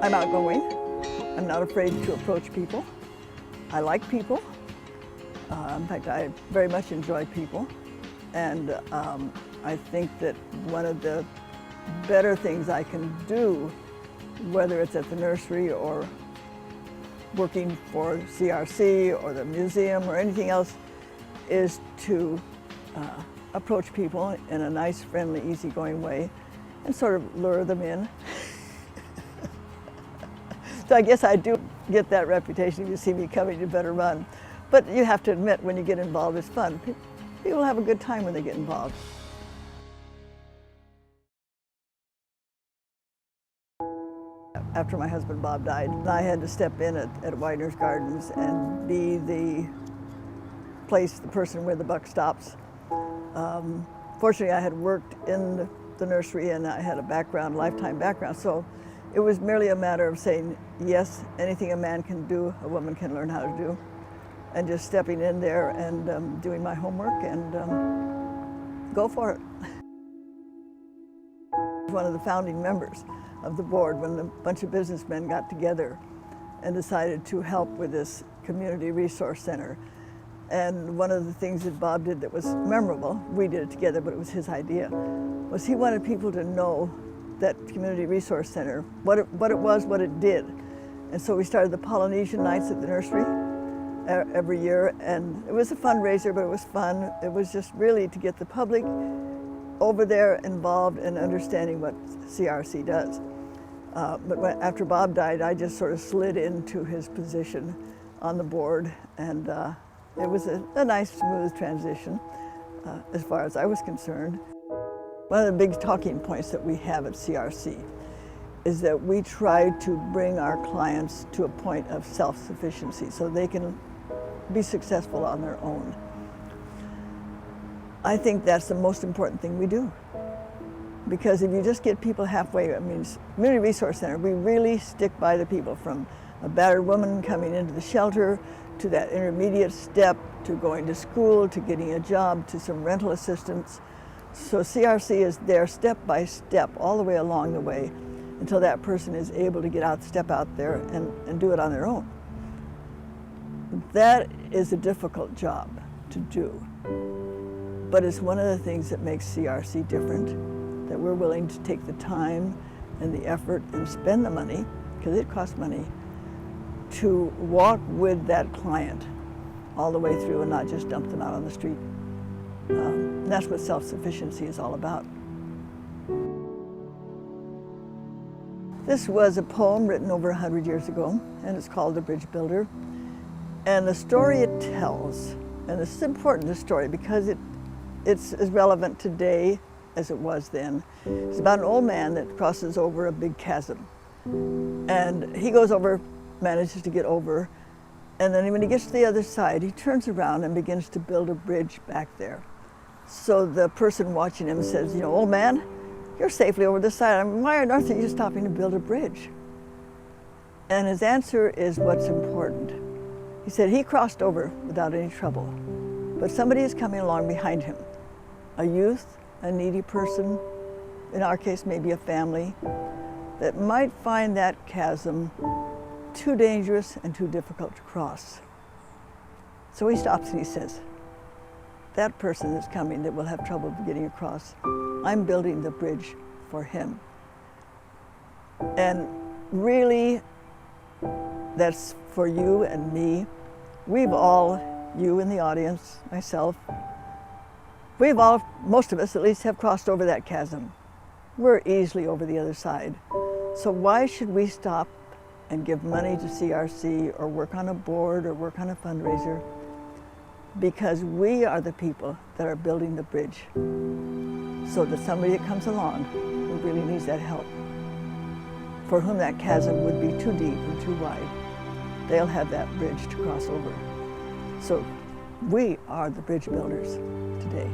I'm outgoing. I'm not afraid to approach people. I like people. In fact, I very much enjoy people. And I think that one of the better things I can do, whether it's at the nursery or working for CRC or the museum or anything else, is to approach people in a nice, friendly, easygoing way and sort of lure them in. So I guess I do get that reputation. If you see me coming, you better run. But you have to admit, when you get involved, it's fun. People have a good time when they get involved. After my husband Bob died, I had to step in at Weidner's Gardens and be the person where the buck stops. Fortunately, I had worked in the nursery and I had a lifetime background, so it was merely a matter of saying, yes, anything a man can do, a woman can learn how to do, and just stepping in there and doing my homework and go for it. One of the founding members of the board when a bunch of businessmen got together and decided to help with this community resource center. And one of the things that Bob did that was memorable, we did it together, but it was his idea, was he wanted people to know that community resource center, what it was, what it did. And so we started the Polynesian nights at the nursery every year, and it was a fundraiser, but it was fun. It was just really to get the public over there involved in understanding what CRC does. But after Bob died, I just sort of slid into his position on the board, and it was a nice, smooth transition as far as I was concerned. One of the big talking points that we have at CRC is that we try to bring our clients to a point of self-sufficiency so they can be successful on their own. I think that's the most important thing we do. Because if you just get people halfway, I mean, Community Resource Center, we really stick by the people, from a battered woman coming into the shelter, to that intermediate step, to going to school, to getting a job, to some rental assistance. So CRC is there step by step, all the way along the way, until that person is able to step out there and do it on their own. That is a difficult job to do, but it's one of the things that makes CRC different, that we're willing to take the time and the effort and spend the money, because it costs money, to walk with that client all the way through and not just dump them out on the street. That's what self-sufficiency is all about. This was a poem written over 100 years ago, and it's called The Bridge Builder. And the story it tells, and it's important, this story, because it's as relevant today as it was then. It's about an old man that crosses over a big chasm. And he goes over, manages to get over, and then when he gets to the other side, he turns around and begins to build a bridge back there. So the person watching him says, you know, old man, you're safely over this side. I mean, why on earth are you stopping to build a bridge? And his answer is what's important. He said he crossed over without any trouble, but somebody is coming along behind him. A youth, a needy person, in our case maybe a family, that might find that chasm too dangerous and too difficult to cross. So he stops and he says, that person is coming that will have trouble getting across. I'm building the bridge for him. And really, that's for you and me. We've all, you in the audience, myself, we've all, most of us at least, have crossed over that chasm. We're easily over the other side. So why should we stop and give money to CRC or work on a board or work on a fundraiser? Because we are the people that are building the bridge, so that somebody that comes along who really needs that help, for whom that chasm would be too deep and too wide, they'll have that bridge to cross over. So we are the bridge builders today.